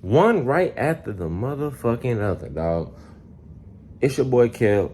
One right after the motherfucking other, dog. It's your boy Kev.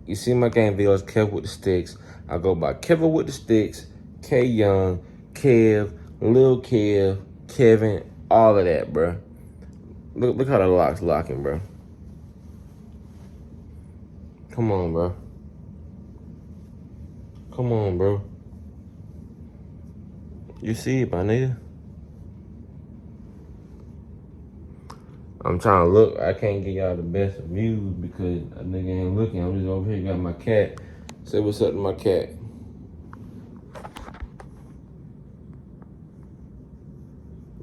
You see my game videos, Kev with the Sticks. I go by Kevin with the Sticks, K Young, Kev, Lil Kev, Kevin, all of that, bro. Look how the lock's locking, bro. Come on, bro. Come on, bro. You see it, my nigga? I'm trying to look. I can't get y'all the best views because a nigga ain't looking. I'm just over here, got my cat. Say what's up to my cat.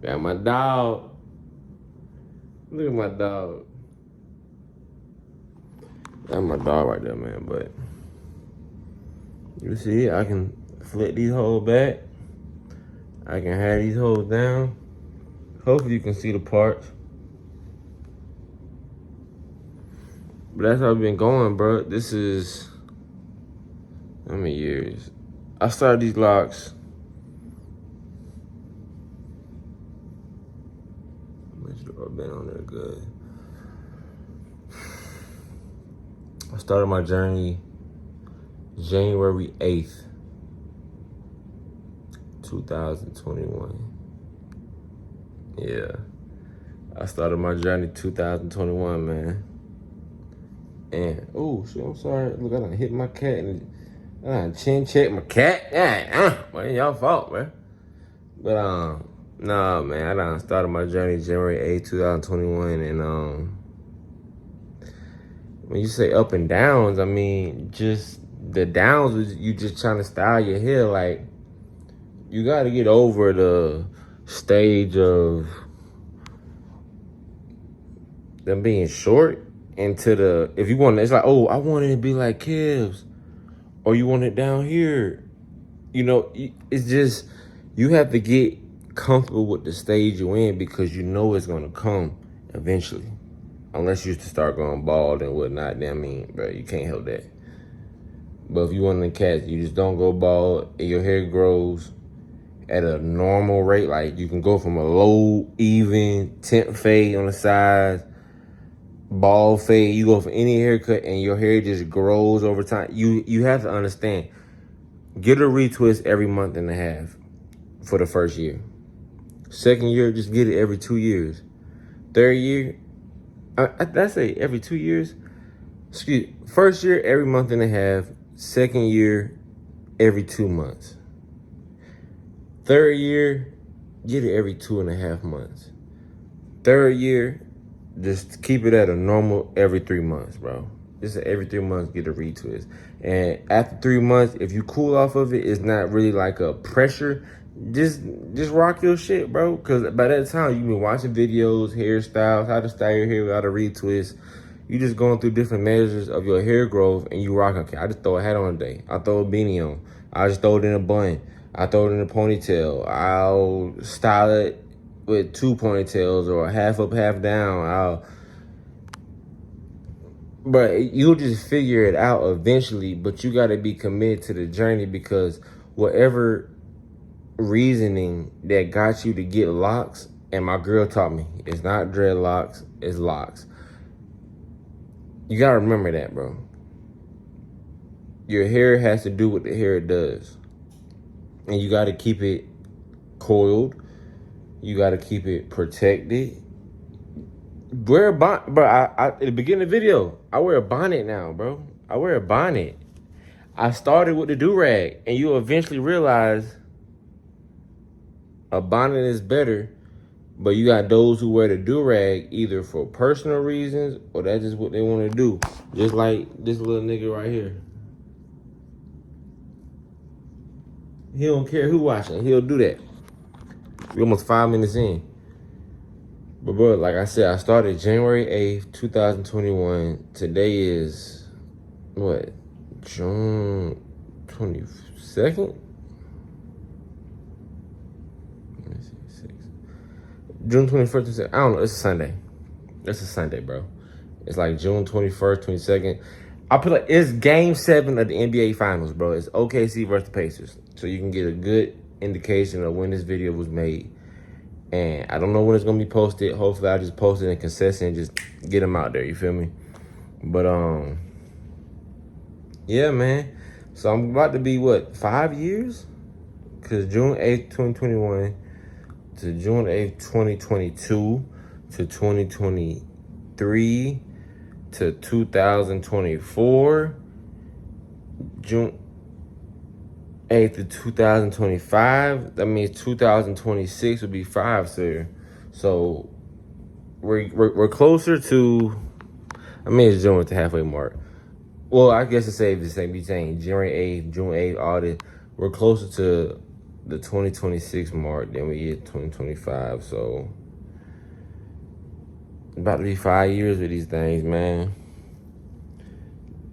Got my dog. Look at my dog. That's my dog right there, man. But you see, I can flip these hoes back. I can have these hoes down. Hopefully you can see the parts. But that's how I've been going, bro. This is how many years? I started these locks. Make sure I've been on there good. I started my journey January 8th, 2021. Yeah. I started my journey 2021, man. And, oh, shit, I'm sorry. Look, I done hit my cat and I done chin checked my cat. Yeah, well, it ain't y'all fault, man. But, nah, man, I done started my journey January 8th, 2021. And, when you say up and downs, I mean, just the downs was you just trying to style your hair. Like, you got to get over the stage of them being short into the, if you want, it's like, oh, I want it to be like Kev's, or you want it down here. You know, it's just, you have to get comfortable with the stage you're in because you know it's going to come eventually. Unless you start going bald and whatnot, then I mean, bro, you can't help that. But if you one of the cats, you just don't go bald and your hair grows at a normal rate. Like, you can go from a low, even, temp fade on the sides, bald fade. You go for any haircut and your hair just grows over time. You have to understand, get a retwist every month and a half for the first year. Second year, just get it every 2 years. Third year, I say every 2 years. Excuse me. First year, every month and a half. Second year, every 2 months. Third year, get it every 2.5 months. Third year, just keep it at a normal every 3 months, bro. Just every 3 months, get a retwist. And after 3 months, if you cool off of it, it's not really like a pressure. Just rock your shit, bro. Because by that time, you've been watching videos, hairstyles, how to style your hair without a retwist. You just going through different measures of your hair growth and you rocking. Okay, I just throw a hat on today. I throw a beanie on. I just throw it in a bun. I throw it in a ponytail. I'll style it with 2 ponytails or half up, half down. But you'll just figure it out eventually, but you got to be committed to the journey because whatever reasoning that got you to get locks, and my girl taught me, it's not dreadlocks, it's locks. You got to remember that, bro. Your hair has to do what the hair does. And you got to keep it coiled. You got to keep it protected. Wear a bonnet. Bro, at the beginning of the video, I wear a bonnet now, bro. I wear a bonnet. I started with the do-rag, and you eventually realize a bonnet is better, but you got those who wear the do-rag either for personal reasons or that's just what they want to do. Just like this little nigga right here. He don't care who watching. He'll do that. We almost 5 minutes in. But bro, like I said, I started January 8th, 2021. Today is, what, June 22nd? Let me see, 6. June 21st, I don't know, it's a Sunday. It's a Sunday, bro. It's like June 21st, 22nd. I put like, it's game 7 of the NBA Finals, bro. It's OKC versus the Pacers. So you can get a good indication of when this video was made. And I don't know when it's gonna be posted. Hopefully I just post it in consistent and just get them out there, you feel me? But yeah, man. So I'm about to be what, 5 years? Cause June 8th, 2021 to June 8th, 2022 to 2023 to 2024, June 8th to 2025. That means 2026 will be 5, sir. So we're closer to. I mean, it's June at the halfway mark. Well, I guess it's safe to say be saying June 8th, all this. We're closer to the 2026 mark than we get 2025. So about to be 5 years with these things, man.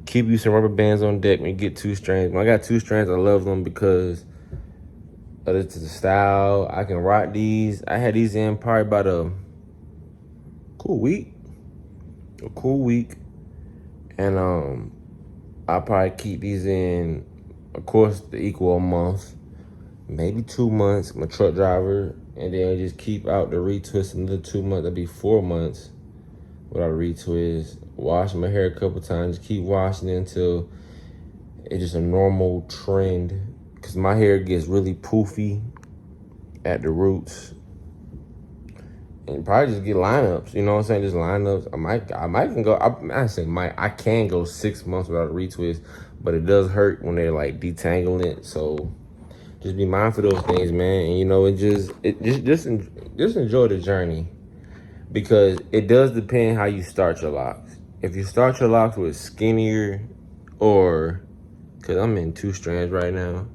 Keep you some rubber bands on deck when you get 2 strands. When I got 2 strands, I love them because of the style. I can rock these. I had these in probably about a cool week. And I'll probably keep these in, of course, the equal a month, maybe 2 months. I'm a truck driver, and then just keep out the retwist another 2 months. That'd be 4 months without a retwist. Wash my hair a couple times. Keep washing it until it's just a normal trend. Cause my hair gets really poofy at the roots. And probably just get lineups, you know what I'm saying? Just lineups. I might can go. I can go 6 months without a retwist, but it does hurt when they're like detangling it. So just be mindful of those things, man. And you know, just enjoy the journey, because it does depend how you start your locks. If you start your locks with skinnier, or cause I'm in 2 strands right now.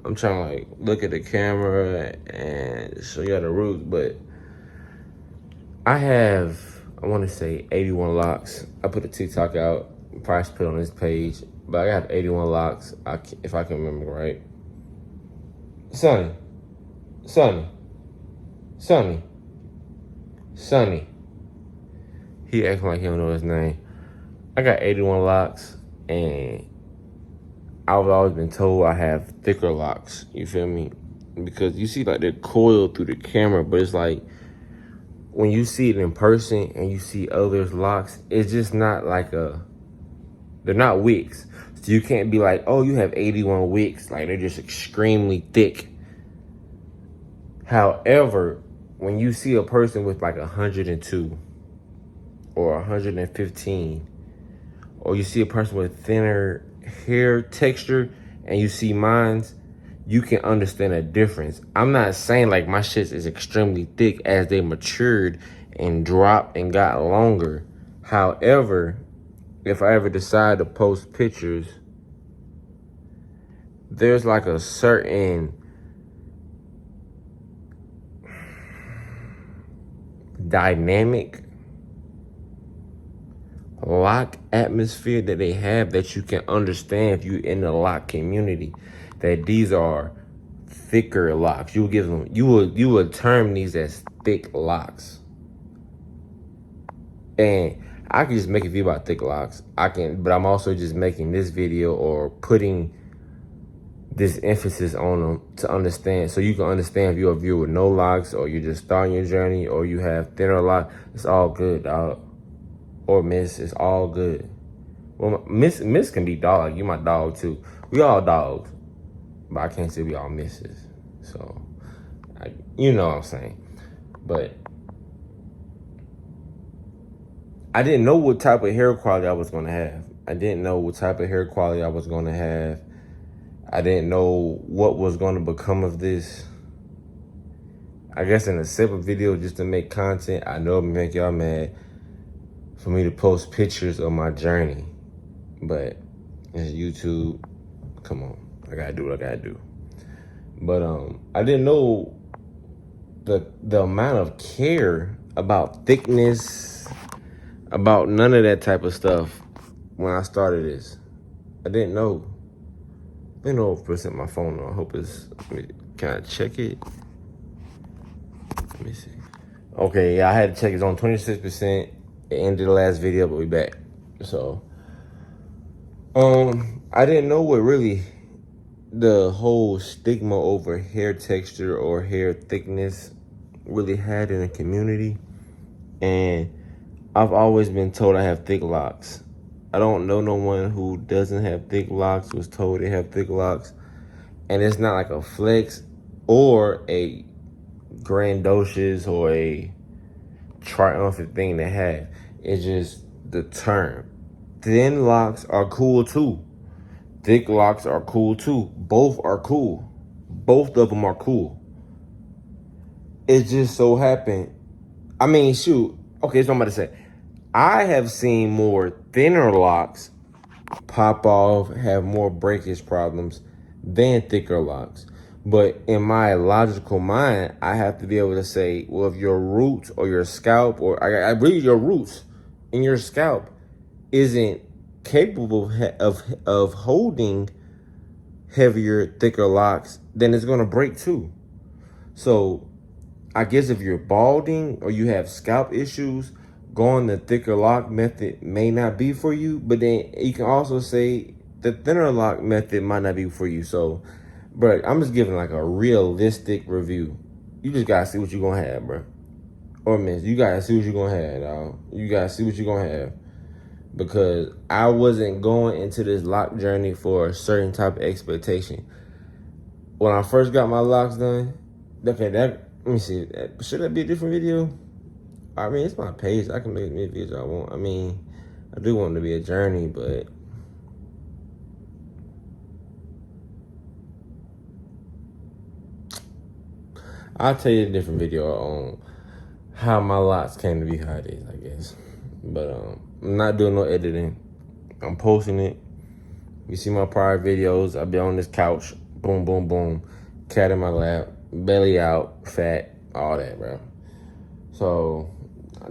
I'm trying to like look at the camera and show you the roots, but I want to say 81 locks. I put a TikTok out, probably should put it on this page, but I got 81 locks, if I can remember right. Sonny. He acting like he don't know his name. I got 81 locks, and I've always been told I have thicker locks, you feel me? Because you see like they're coiled through the camera, but it's like, when you see it in person and you see others' locks, it's just not like they're not wicks. So you can't be like, oh, you have 81 wicks. Like, they're just extremely thick. However, when you see a person with like 102 or 115, or you see a person with thinner hair texture and you see mine's, you can understand a difference. I'm not saying like my shit is extremely thick as they matured and dropped and got longer. However, if I ever decide to post pictures, there's like a certain dynamic lock atmosphere that they have that you can understand if you're in the lock community, that these are thicker locks. You would term these as thick locks. And I can just make a video about thick locks. But I'm also just making this video or putting this emphasis on them to understand, so you can understand if you're a viewer with no locks, or you're just starting your journey, or you have thinner locks. It's all good, dog. Or Miss, it's all good. Well, Miss can be dog. You my dog too. We all dogs, but I can't say we all misses. So, you know what I'm saying. But I didn't know what type of hair quality I was gonna have. I didn't know what was gonna become of this. I guess in a separate video, just to make content, I know it make y'all mad for me to post pictures of my journey. But it's YouTube. Come on, I gotta do what I gotta do. But I didn't know the amount of care about thickness, about none of that type of stuff when I started this. I didn't know. I didn't know if percent my phone on. I hope it's. Can I check it? Let me see. Okay, yeah, I had to check. It's on 26%. It ended the last video, but we back. So, I didn't know what really the whole stigma over hair texture or hair thickness really had in the community, and I've always been told I have thick locks. I don't know no one who doesn't have thick locks, was told they have thick locks. And it's not like a flex or a grandiose or a triumphant thing to have. It's just the term. Thin locks are cool too. Thick locks are cool too. Both are cool. Both of them are cool. It just so happened. I mean, shoot. Okay, so I'm about to say. I have seen more thinner locks pop off, have more breakage problems than thicker locks. But in my logical mind, I have to be able to say, well, if your roots or your scalp, or I believe your roots in your scalp isn't capable of holding heavier, thicker locks, then it's gonna break too. So I guess if you're balding or you have scalp issues, going the thicker lock method may not be for you, but then you can also say the thinner lock method might not be for you. So, bro, I'm just giving like a realistic review. You just gotta see what you're gonna have, bro. Or miss, you gotta see what you're gonna have, dog. You gotta see what you're gonna have. Because I wasn't going into this lock journey for a certain type of expectation. When I first got my locks done, okay, let me see. Should that be a different video? I mean, it's my page. I can make any videos I want. I mean, I do want it to be a journey, but I'll tell you a different video on how my locks came to be how it is, I guess. But I'm not doing no editing. I'm posting it. You see my prior videos. I've been on this couch. Boom, boom, boom. Cat in my lap. Belly out. Fat. All that, bro. So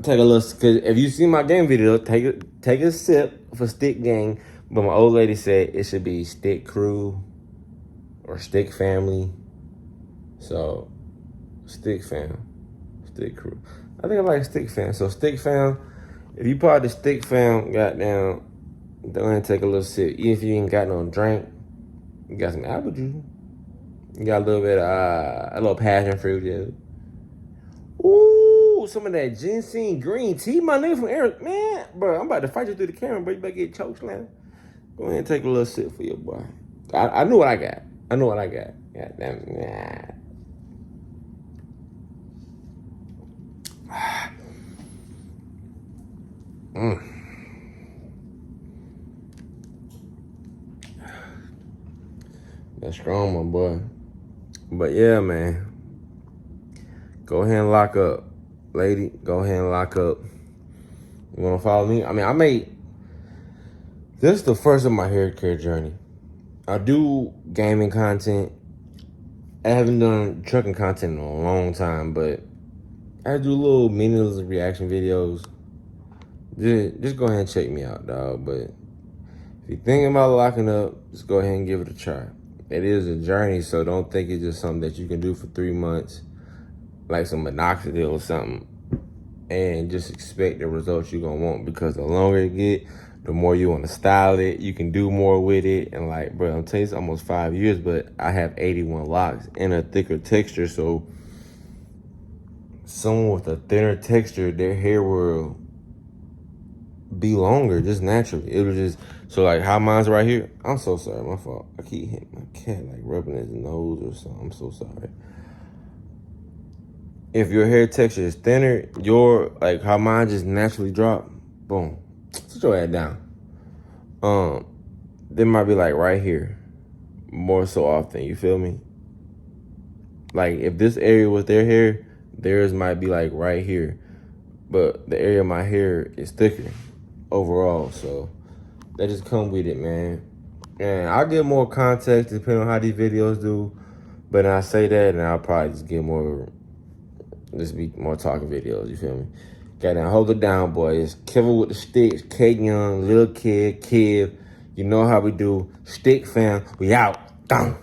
take a little, cause if you see my game video, take a sip for Stick Gang. But my old lady said it should be Stick Crew or Stick Family. So Stick Fam, Stick Crew. I think I like Stick Fam. So Stick Fam, if you part of the Stick Fam, goddamn, go ahead and take a little sip. Even if you ain't got no drink, you got some apple juice. You got a little bit of a little passion fruit, yeah. Ooh, some of that ginseng green tea, my nigga from Eric. Man, bro, I'm about to fight you through the camera, bro. You better get choked slam. Go ahead and take a little sip for your boy. I knew what I got. I know what I got. God damn it. Nah. That's strong, my boy. But yeah, man. Go ahead and lock up. Lady, go ahead and lock up. You wanna follow me? I mean, this is the first of my hair care journey. I do gaming content. I haven't done trucking content in a long time, but I do little meaningless reaction videos. Just go ahead and check me out, dog. But if you're thinking about locking up, just go ahead and give it a try. It is a journey, so don't think it's just something that you can do for 3 months, like some minoxidil or something, and just expect the results you're gonna want. Because the longer it get, the more you want to style it. You can do more with it. And like, bro, I'm telling you, it's almost 5 years, but I have 81 locks in a thicker texture. So someone with a thinner texture, their hair will be longer just naturally. It was just, so like how mine's right here. I'm so sorry, my fault. I keep hitting my cat, like rubbing his nose or something. I'm so sorry. If your hair texture is thinner, your, like how mine just naturally drop, boom, sit your head down. They might be like right here, more so often, you feel me? Like if this area was their hair, theirs might be like right here. But the area of my hair is thicker overall, so that just come with it, man. And I'll get more context depending on how these videos do. But then I say that, and I'll probably just get more, just be more talking videos, you feel me? Goddamn, hold it down, boys. Kevin with the sticks, K Young, Lil Kid, Kiv. You know how we do. Stick Fam, we out. Down.